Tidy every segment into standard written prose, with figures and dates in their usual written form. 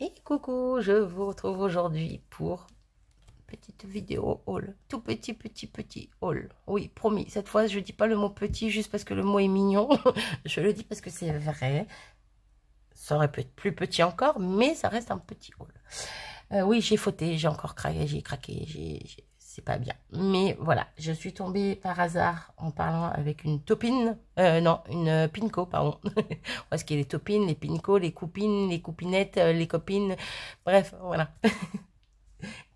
Et coucou, je vous retrouve aujourd'hui pour une petite vidéo haul. Tout petit haul. Oui, promis, cette fois je dis pas le mot petit juste parce que le mot est mignon. Je le dis parce que c'est vrai. Ça aurait pu être plus petit encore, mais ça reste un petit haul. Oui, j'ai fauté, j'ai encore craqué, j'ai craqué, c'est pas bien. Mais voilà, je suis tombée par hasard en parlant avec une topine, non, une pinko, pardon. Parce qu'il y a les topines, les pinko, les coupines, les coupinettes, les copines, bref, voilà.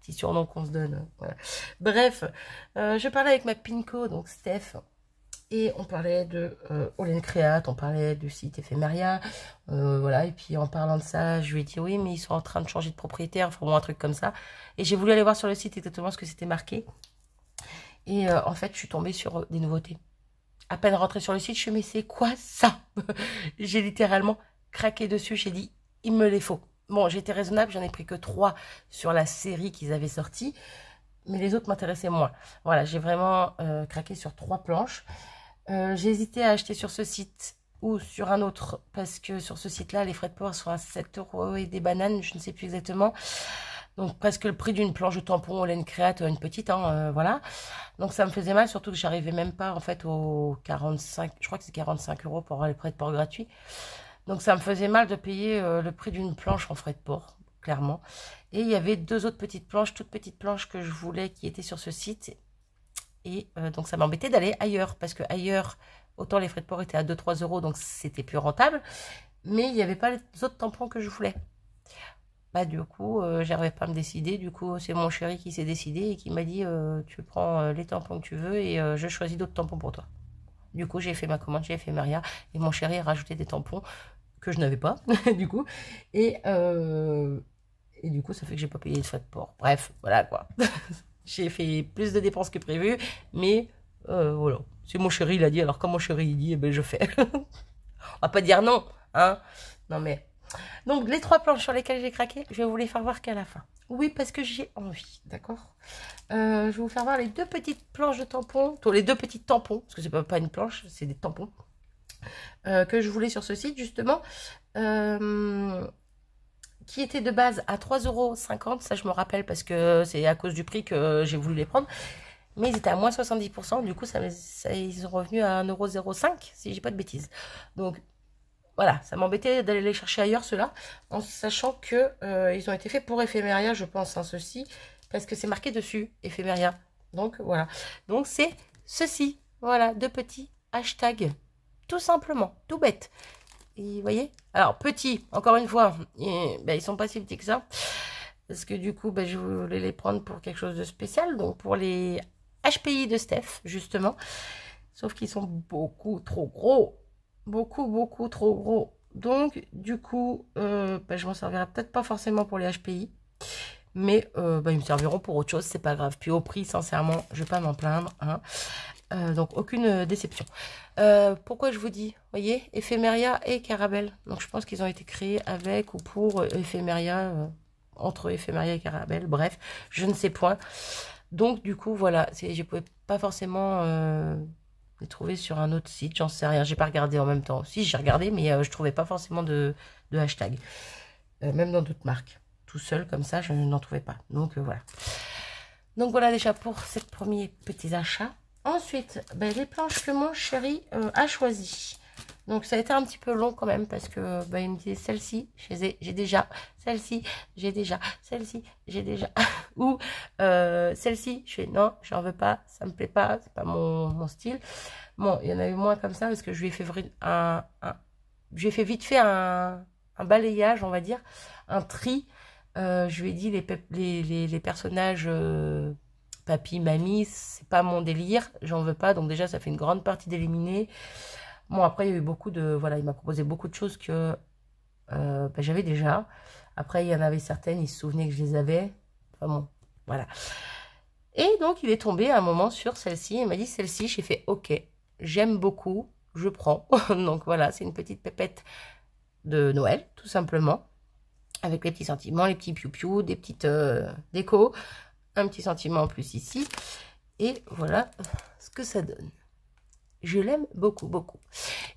Petit surnom qu'on se donne, voilà. Bref, je parlais avec ma pinko, donc Steph, et on parlait de All Create, on parlait du site Ephemeria, voilà, et puis en parlant de ça, je lui ai dit oui, mais ils sont en train de changer de propriétaire, enfin bon, un truc comme ça. Et j'ai voulu aller voir sur le site exactement ce que c'était marqué. Et en fait, je suis tombée sur des nouveautés. À peine rentrée sur le site, je me suis dit, mais c'est quoi ça? J'ai littéralement craqué dessus, j'ai dit, il me les faut. Bon, j'étais raisonnable, j'en ai pris que 3 sur la série qu'ils avaient sortie, mais les autres m'intéressaient moins. Voilà, j'ai vraiment craqué sur 3 planches. J'ai hésité à acheter sur ce site ou sur un autre, parce que sur ce site-là, les frais de port sont à 7 € et des bananes, je ne sais plus exactement. Donc presque le prix d'une planche de tampon All Create, une petite, hein, voilà. Donc ça me faisait mal, surtout que j'arrivais même pas en fait aux 45, je crois que c'est 45 € pour avoir les frais de port gratuits. Donc ça me faisait mal de payer le prix d'une planche en frais de port, clairement. Et il y avait 2 autres petites planches, toutes petites planches que je voulais qui étaient sur ce site. Et donc ça m'embêtait d'aller ailleurs, parce que ailleurs, autant les frais de port étaient à 2-3 €, donc c'était plus rentable, mais il n'y avait pas les autres tampons que je voulais. Bah du coup, j'arrivais pas à me décider, du coup c'est mon chéri qui s'est décidé et qui m'a dit tu prends les tampons que tu veux et je choisis d'autres tampons pour toi. Du coup j'ai fait ma commande, j'ai fait Maria et mon chéri a rajouté des tampons que je n'avais pas, du coup, et, euh, et du coup ça fait que j'ai pas payé de frais de port. Bref, voilà quoi. J'ai fait plus de dépenses que prévu, mais voilà. C'est mon chéri, il a dit, alors quand mon chéri il dit, eh ben, je fais. On va pas dire non, hein. Non mais... Donc les 3 planches sur lesquelles j'ai craqué, je vais vous les faire voir qu'à la fin. Oui, parce que j'ai envie, d'accord. Je vais vous faire voir les 2 petites planches de tampons, les 2 petits tampons, parce que c'est pas une planche, c'est des tampons, que je voulais sur ce site, justement. Qui étaient de base à 3,50 €, ça je me rappelle parce que c'est à cause du prix que j'ai voulu les prendre, mais ils étaient à moins 70%, du coup ils sont revenus à 1,05 € si j'ai pas de bêtises. Donc voilà, ça m'embêtait d'aller les chercher ailleurs ceux-là, en sachant que ils ont été faits pour Ephemeria, je pense, hein, ceci, parce que c'est marqué dessus, Ephemeria. Donc voilà, donc c'est ceci, voilà, 2 petits hashtags, tout simplement, tout bête. Et vous voyez, alors petits, encore une fois, ils sont pas si petits que ça. Parce que du coup, je voulais les prendre pour quelque chose de spécial. Donc pour les HPI de Steph, justement. Sauf qu'ils sont beaucoup trop gros. Beaucoup trop gros. Donc du coup, je m'en servirai peut-être pas forcément pour les HPI. Mais ils me serviront pour autre chose, c'est pas grave. Puis au prix, sincèrement, je vais pas m'en plaindre, hein. Donc aucune déception. Pourquoi je vous dis, voyez, Ephemeria et Carabelle. Donc je pense qu'ils ont été créés avec ou pour Ephemeria, entre Ephemeria et Carabelle, bref, je ne sais point. Donc du coup, voilà, je ne pouvais pas forcément les trouver sur un autre site, j'en sais rien, j'ai pas regardé en même temps. Si, j'ai regardé, mais je trouvais pas forcément de hashtag. Même dans d'autres marques. Tout seul, comme ça, je n'en trouvais pas. Donc voilà. Donc voilà déjà pour ces premiers petits achats. Ensuite, les planches que mon chéri a choisies. Donc ça a été un petit peu long quand même parce que il me disait celle-ci, j'ai déjà, celle-ci, j'ai déjà, celle-ci, j'ai déjà. Ou celle-ci, je fais non, j'en veux pas, ça me plaît pas, c'est pas mon style. Bon, il y en a eu moins comme ça parce que je lui ai fait vite fait un balayage, on va dire, un tri. Je lui ai dit les personnages papy, mamie, c'est pas mon délire, j'en veux pas, donc déjà ça fait une grande partie d'éliminer. Bon, après il y a eu beaucoup de, voilà, il m'a proposé beaucoup de choses que j'avais déjà. Après il y en avait certaines, il se souvenait que je les avais, enfin bon, voilà. Et donc il est tombé à un moment sur celle-ci, il m'a dit celle-ci, j'ai fait ok, j'aime beaucoup, je prends. Donc voilà, c'est une petite pépette de Noël, tout simplement. Avec les petits sentiments, les petits piou-piou, des petites décos, un petit sentiment en plus ici. Et voilà ce que ça donne. Je l'aime beaucoup, beaucoup.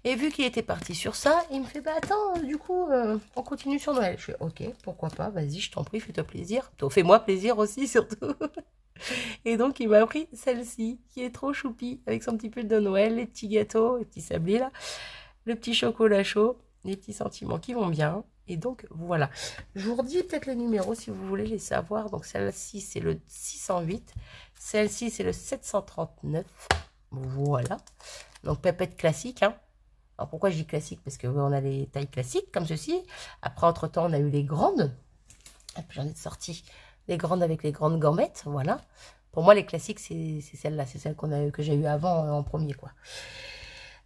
Et vu qu'il était parti sur ça, il me fait, bah attends, du coup, on continue sur Noël. Je fais, ok, pourquoi pas, vas-y, je t'en prie, fais-toi plaisir. Fais-moi plaisir aussi, surtout. Et donc, il m'a pris celle-ci, qui est trop choupie, avec son petit pull de Noël, les petits gâteaux, les petits sablés, là, le petit chocolat chaud, les petits sentiments qui vont bien. Et donc, voilà. Je vous redis peut-être les numéros, si vous voulez les savoir. Donc, celle-ci, c'est le 608. Celle-ci, c'est le 739. Voilà. Donc, pépette classique, hein. Alors, pourquoi je dis classique? Parce que on a les tailles classiques, comme ceci. Après, entre-temps, on a eu les grandes. Et puis, j'en ai sorti les grandes avec les grandes gambettes, voilà. Pour moi, les classiques, c'est celle-là. C'est celle que j'ai eu avant, en premier, quoi.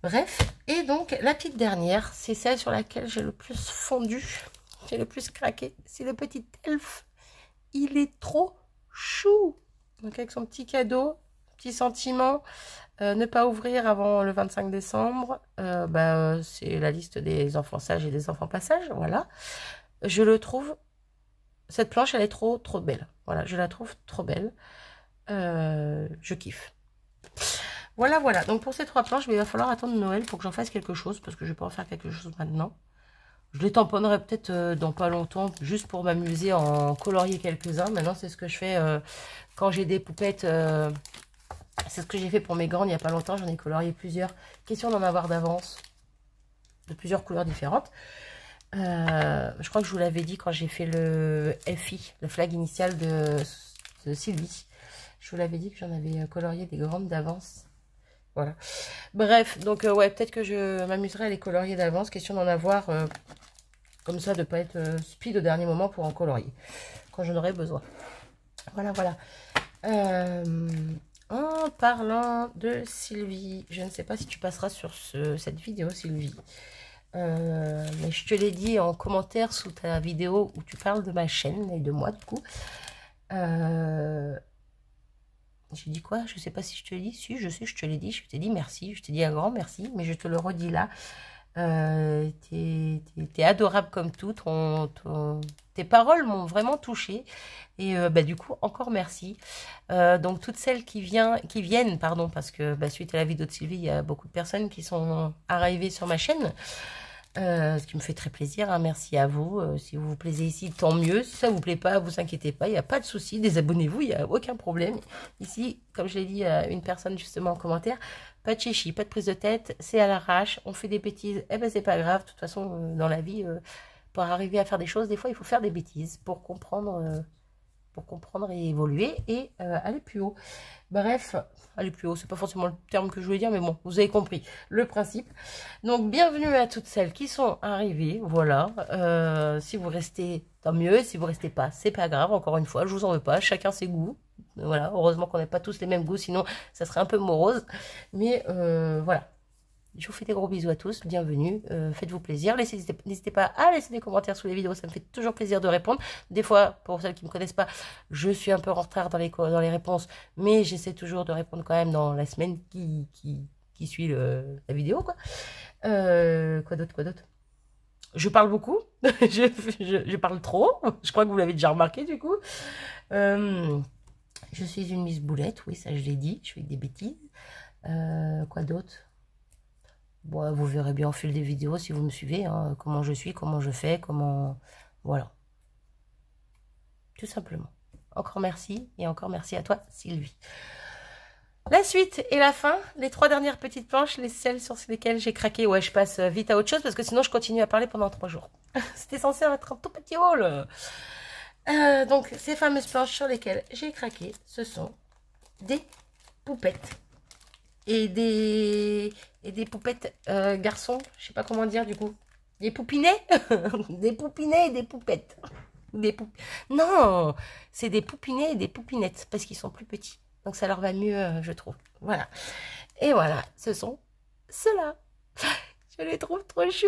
Bref. Et donc, la petite dernière, c'est celle sur laquelle j'ai le plus fondu. J'ai le plus craqué. C'est le petit elfe. Il est trop chou. Donc, avec son petit cadeau, petit sentiment. Ne pas ouvrir avant le 25 décembre. C'est la liste des enfants sages et des enfants pas sages. Voilà. Je le trouve... Cette planche, elle est trop belle. Voilà, je la trouve trop belle. Je kiffe. Voilà, voilà. Donc, pour ces 3 planches, il va falloir attendre Noël pour que j'en fasse quelque chose. Parce que je vais pas en faire quelque chose maintenant. Je les tamponnerai peut-être dans pas longtemps. Juste pour m'amuser en colorier quelques-uns. Maintenant, c'est ce que je fais quand j'ai des poupettes... c'est ce que j'ai fait pour mes grandes il n'y a pas longtemps. J'en ai colorié plusieurs. Question d'en avoir d'avance. De plusieurs couleurs différentes. Je crois que je vous l'avais dit quand j'ai fait le FI, le flag initial de Sylvie. Je vous l'avais dit que j'en avais colorié des grandes d'avance. Voilà. Bref, donc ouais, peut-être que je m'amuserai à les colorier d'avance. Question d'en avoir comme ça, de ne pas être speed au dernier moment pour en colorier. Quand j'en aurai besoin. Voilà, voilà. En parlant de Sylvie, je ne sais pas si tu passeras sur cette vidéo, Sylvie. Mais je te l'ai dit en commentaire sous ta vidéo où tu parles de ma chaîne et de moi du coup. J'ai dit quoi? Je sais pas si je te l'ai dit. Si, je sais, je te l'ai dit. Je t'ai dit merci. Je t'ai dit un grand merci. Mais je te le redis là. T'es adorable comme tout. Tes paroles m'ont vraiment touchée. Et du coup, encore merci. Donc, toutes celles qui viennent, pardon, parce que suite à la vidéo de Sylvie, il y a beaucoup de personnes qui sont arrivées sur ma chaîne. Ce qui me fait très plaisir, hein. Merci à vous. Si vous vous plaisez ici, tant mieux. Si ça vous plaît pas, vous inquiétez pas, il n'y a pas de souci. Désabonnez-vous, il n'y a aucun problème. Ici, comme je l'ai dit à une personne justement en commentaire, pas de chichi, pas de prise de tête, c'est à l'arrache. On fait des bêtises, eh ben c'est pas grave. De toute façon, dans la vie, pour arriver à faire des choses, des fois, il faut faire des bêtises pour comprendre et évoluer et aller plus haut. Bref, aller plus haut, c'est pas forcément le terme que je voulais dire, mais bon, vous avez compris le principe. Donc, bienvenue à toutes celles qui sont arrivées, voilà. Si vous restez, tant mieux. Si vous restez pas, c'est pas grave, encore une fois, je vous en veux pas, chacun ses goûts. Voilà, heureusement qu'on n'a pas tous les mêmes goûts, sinon ça serait un peu morose. Mais voilà. Je vous fais des gros bisous à tous, bienvenue, faites-vous plaisir, n'hésitez pas à laisser des commentaires sous les vidéos, ça me fait toujours plaisir de répondre. Des fois, pour celles qui ne me connaissent pas, je suis un peu en retard dans les réponses, mais j'essaie toujours de répondre quand même dans la semaine qui suit la vidéo, quoi. Quoi d'autre? Je parle beaucoup, je parle trop, je crois que vous l'avez déjà remarqué du coup. Je suis une Miss Boulette, oui, ça je l'ai dit, je fais des bêtises. Quoi d'autre? Bon, vous verrez bien au fil des vidéos si vous me suivez, hein, comment je suis, comment je fais, comment... Voilà. Tout simplement. Encore merci et encore merci à toi, Sylvie. La suite et la fin, les 3 dernières petites planches, celles sur lesquelles j'ai craqué. Ouais, je passe vite à autre chose parce que sinon je continue à parler pendant 3 jours. C'était censé être un tout petit haul. Donc, ces fameuses planches sur lesquelles j'ai craqué, ce sont des poupettes. Et des poupettes garçons, je sais pas comment dire du coup. Des poupinets. Des poupinets et des poupettes. Non, c'est des poupinets et des poupinettes parce qu'ils sont plus petits. Donc ça leur va mieux, je trouve. Voilà. Et voilà, ce sont ceux-là. Je les trouve trop choux.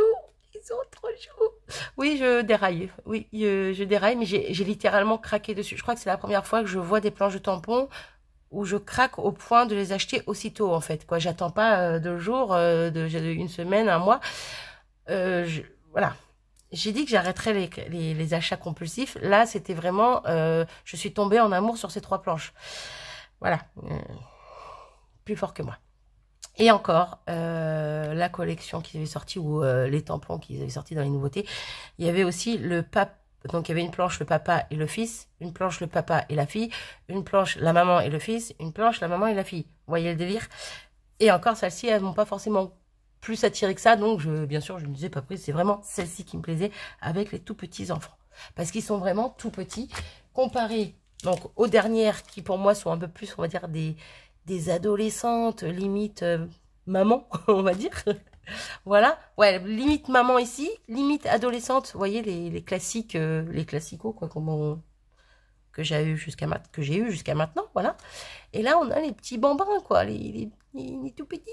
Ils sont trop choux. Oui, je déraille. Oui, je déraille, mais j'ai littéralement craqué dessus. Je crois que c'est la première fois que je vois des planches de tampons où je craque au point de les acheter aussitôt, en fait. Quoi, j'attends pas 2 jours, une semaine, un mois. Voilà. J'ai dit que j'arrêterais les achats compulsifs. Là, c'était vraiment... je suis tombée en amour sur ces 3 planches. Voilà. Plus fort que moi. Et encore, la collection qu'ils avaient sortie, ou les tampons qu'ils avaient sortis dans les nouveautés, il y avait aussi le pape. Donc il y avait une planche le papa et le fils, une planche le papa et la fille, une planche la maman et le fils, une planche la maman et la fille. Vous voyez le délire? Et encore, celles-ci, elles m'ont pas forcément plus attiré que ça, donc bien sûr, je ne les ai pas prises. C'est vraiment celle-ci qui me plaisait avec les tout petits enfants. Parce qu'ils sont vraiment tout petits, comparés donc aux dernières qui pour moi sont un peu plus, on va dire, des adolescentes, limite maman, on va dire. Voilà, ouais, limite maman ici, limite adolescente, vous voyez, les classiques, les classicos, quoi, que j'ai eu jusqu'à maintenant, voilà. Et là, on a les petits bambins, quoi, les tout petits.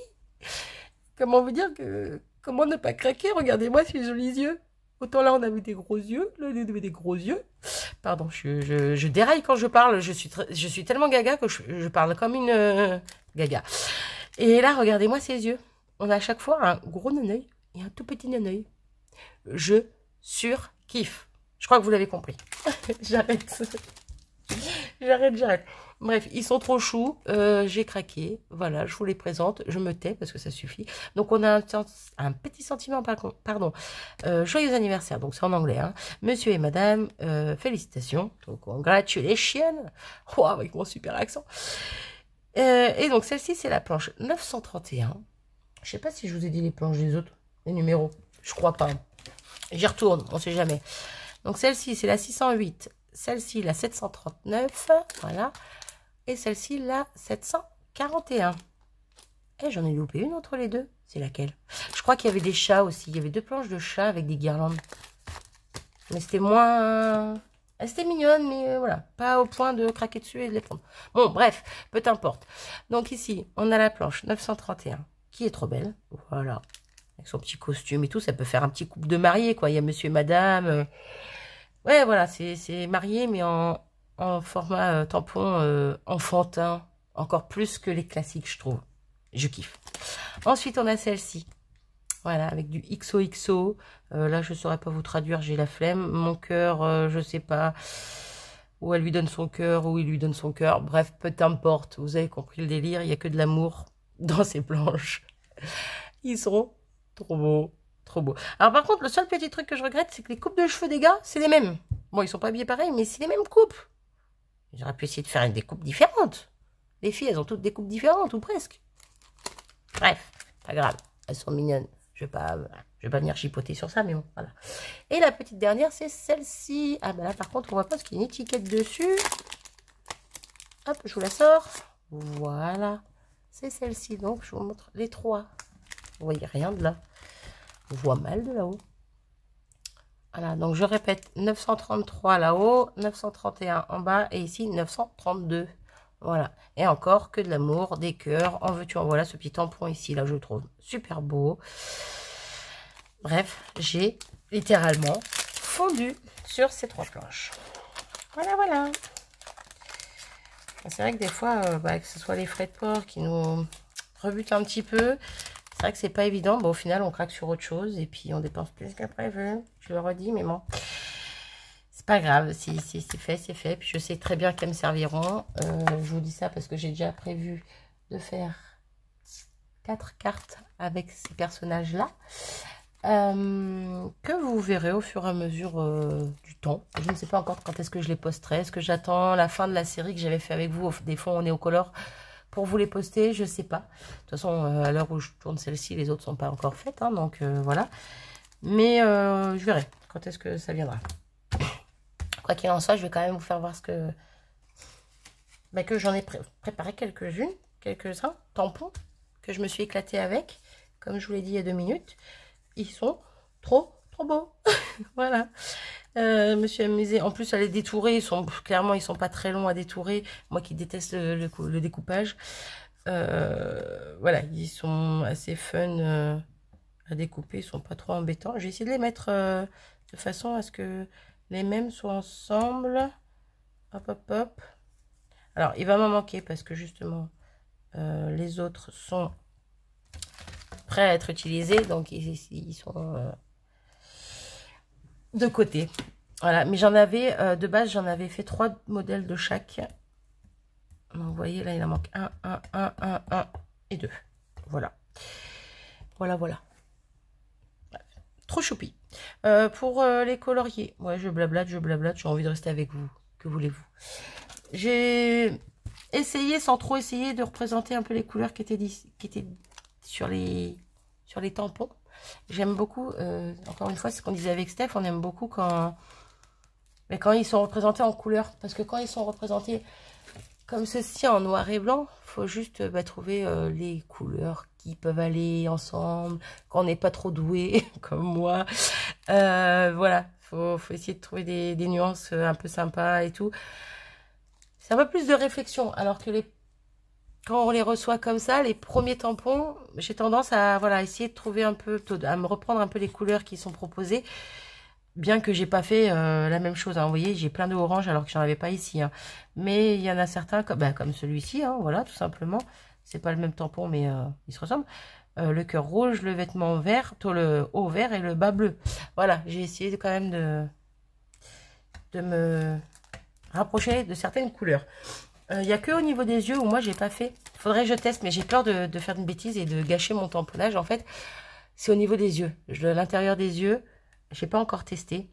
Comment vous dire que... Comment ne pas craquer? Regardez-moi ces jolis yeux. Autant là, on avait des gros yeux, là, on avait des gros yeux. Pardon, je déraille quand je parle, je suis tellement gaga que je parle comme une gaga. Et là, regardez-moi ces yeux. On a à chaque fois un gros neneuil et un tout petit neneuil. Je surkiffe. Je crois que vous l'avez compris. J'arrête. J'arrête. Bref, ils sont trop choux. J'ai craqué. Voilà, je vous les présente. Je me tais parce que ça suffit. Donc, on a un petit sentiment, pardon. Joyeux anniversaire. Donc, c'est en anglais. Hein. Monsieur et madame, félicitations. Donc, congratulations. Oh, avec mon super accent. Et donc, celle-ci, c'est la planche 931. Je sais pas si je vous ai dit les planches des autres, les numéros. Je crois pas. J'y retourne, on sait jamais. Donc celle-ci, c'est la 608. Celle-ci, la 739. Voilà. Et celle-ci, la 741. Et j'en ai loupé une entre les deux. C'est laquelle? Je crois qu'il y avait des chats aussi. Il y avait 2 planches de chats avec des guirlandes. Mais c'était moins... Elle était mignonne, mais voilà. Pas au point de craquer dessus et de les prendre. Bon, bref, peu importe. Donc ici, on a la planche 931. Qui est trop belle, voilà, avec son petit costume et tout, ça peut faire un petit couple de mariés, quoi, il y a monsieur et madame, ouais, voilà, c'est marié, mais en format tampon enfantin, encore plus que les classiques, je trouve, je kiffe. Ensuite, on a celle-ci, voilà, avec du XOXO, là, je ne saurais pas vous traduire, j'ai la flemme, mon cœur, je sais pas, où elle lui donne son cœur, où il lui donne son cœur, bref, peu importe, vous avez compris le délire, il n'y a que de l'amour dans ces planches. Ils sont trop beaux, trop beaux. Alors par contre, le seul petit truc que je regrette, c'est que les coupes de cheveux des gars, c'est les mêmes. Bon, ils sont pas habillés pareil, mais c'est les mêmes coupes. J'aurais pu essayer de faire des coupes différentes. Les filles, elles ont toutes des coupes différentes, ou presque. Bref, pas grave, elles sont mignonnes. Je vais pas venir chipoter sur ça, mais bon, voilà. Et la petite dernière, c'est celle-ci. Ah ben là, par contre, on voit pas parce qu'il y a une étiquette dessus. Hop, je vous la sors. Voilà. C'est celle-ci, donc je vous montre les 3. Vous voyez rien de là. On voit mal de là-haut. Voilà, donc je répète, 933 là-haut, 931 en bas, et ici 932. Voilà, et encore que de l'amour, des cœurs, en veux-tu, en voilà, ce petit tampon ici, là, je le trouve super beau. Bref, j'ai littéralement fondu sur ces 3 planches. Voilà, voilà. C'est vrai que des fois, que ce soit les frais de port qui nous rebutent un petit peu, c'est vrai que c'est pas évident. Bon, au final, on craque sur autre chose et puis on dépense plus qu'à prévu. Je le redis, mais bon, c'est pas grave. Si c'est fait, c'est fait. Puis je sais très bien qu'elles me serviront. Je vous dis ça parce que j'ai déjà prévu de faire 4 cartes avec ces personnages-là. Que vous verrez au fur et à mesure du temps. Je ne sais pas encore quand est-ce que je les posterai. Est-ce que j'attends la fin de la série que j'avais fait avec vous, des fonds néocolores, pour vous les poster? Je ne sais pas. De toute façon, à l'heure où je tourne celle-ci, les autres ne sont pas encore faites. Hein, donc voilà. Mais je verrai quand est-ce que ça viendra. Quoi qu'il en soit, je vais quand même vous faire voir ce que... que j'en ai préparé quelques-uns tampons que je me suis éclatée avec. Comme je vous l'ai dit il y a 2 minutes. Ils sont trop beaux. Voilà. Je me suis amusée. En plus, à les détourer, clairement, ils sont pas très longs à détourer. Moi qui déteste le découpage. Voilà, ils sont assez fun à découper. Ils sont pas trop embêtants. J'ai essayé de les mettre de façon à ce que les mêmes soient ensemble. Hop, hop, hop. Alors, il va m'en manquer parce que justement, les autres sont prêts à être utilisés, donc ils sont de côté. Voilà, mais j'en avais de base, j'en avais fait 3 modèles de chaque. Donc vous voyez là, il en manque un et 2. Voilà. Voilà. Trop choupi. Pour les coloriers, ouais, je blablate, j'ai envie de rester avec vous. Que voulez-vous? J'ai essayé, sans trop essayer, de représenter un peu les couleurs qui étaient sur les tampons. J'aime beaucoup, encore une fois, c'est ce qu'on disait avec Steph, on aime beaucoup quand ils sont représentés en couleurs. Parce que quand ils sont représentés comme ceci, en noir et blanc, il faut juste trouver les couleurs qui peuvent aller ensemble, quand on n'est pas trop doué, comme moi. Voilà, faut essayer de trouver des nuances un peu sympas et tout. C'est un peu plus de réflexion, alors que quand on les reçoit comme ça, les premiers tampons, j'ai tendance à essayer de trouver un peu, à me reprendre un peu les couleurs qui sont proposées. Bien que j'ai pas fait la même chose, hein. Vous voyez, j'ai plein de orange alors que j'en avais pas ici, hein. Mais il y en a certains, comme celui-ci, hein, voilà, tout simplement. C'est pas le même tampon, mais ils se ressemblent. Le cœur rouge, le vêtement vert, le haut vert et le bas bleu. Voilà, j'ai essayé quand même de me rapprocher de certaines couleurs. Il n'y a que au niveau des yeux où moi j'ai pas fait. Il faudrait que je teste, mais j'ai peur de faire une bêtise et de gâcher mon tamponnage. En fait, c'est au niveau des yeux. L'intérieur des yeux, j'ai pas encore testé.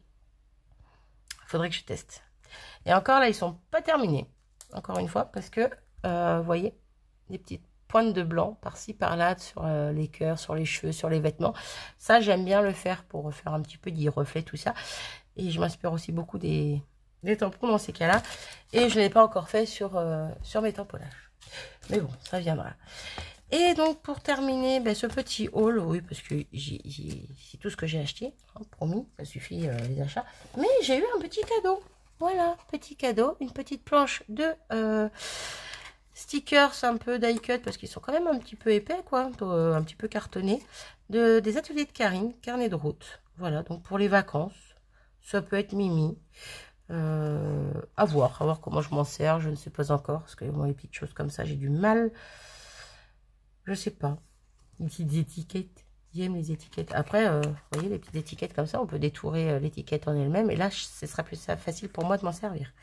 Il faudrait que je teste. Et encore là, ils sont pas terminés. Encore une fois, parce que, vous voyez, des petites pointes de blanc par-ci, par-là, sur les cœurs, sur les cheveux, sur les vêtements. Ça, j'aime bien le faire pour faire un petit peu des reflets, tout ça. Et je m'inspire aussi beaucoup des tampons dans ces cas-là. Et je ne l'ai pas encore fait sur mes tamponnages. Mais bon, ça viendra. Et donc, pour terminer, ce petit haul, oui, parce que c'est tout ce que j'ai acheté, hein, promis, ça suffit les achats. Mais j'ai eu un petit cadeau. Voilà, petit cadeau, une petite planche de stickers un peu die cut, parce qu'ils sont quand même un petit peu épais, quoi, un petit peu cartonnés, des ateliers de Karine, carnet de route. Voilà, donc pour les vacances, ça peut être Mimi. À voir comment je m'en sers, je ne sais pas encore, parce que moi, les petites choses comme ça, j'ai du mal. Je sais pas. Les petites étiquettes. J'aime les étiquettes. Après, vous voyez, les petites étiquettes comme ça, on peut détourer l'étiquette en elle-même. Et là, ce sera plus facile pour moi de m'en servir.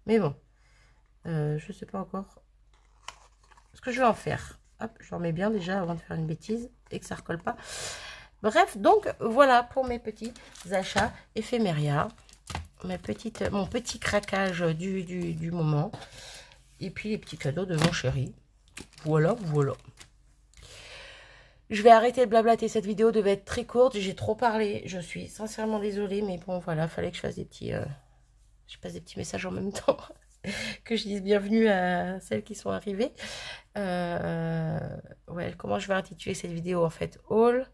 Mais bon, je sais pas encore ce que je vais en faire. Hop, je remets bien déjà avant de faire une bêtise et que ça recolle pas. Bref, donc voilà pour mes petits achats éphéméria. Mon petit craquage du moment. Et puis les petits cadeaux de mon chéri. Voilà. Je vais arrêter de blablater, cette vidéo devait être très courte, j'ai trop parlé, je suis sincèrement désolée, mais bon voilà, fallait que je fasse des petits, je passe des petits messages en même temps, que je dise bienvenue à celles qui sont arrivées. Ouais, comment je vais intituler cette vidéo en fait? Haul,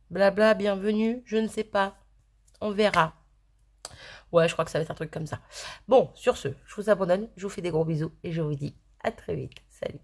blabla, bienvenue, je ne sais pas, on verra. Ouais, je crois que ça va être un truc comme ça. Bon, sur ce, je vous abandonne, je vous fais des gros bisous et je vous dis à très vite, salut.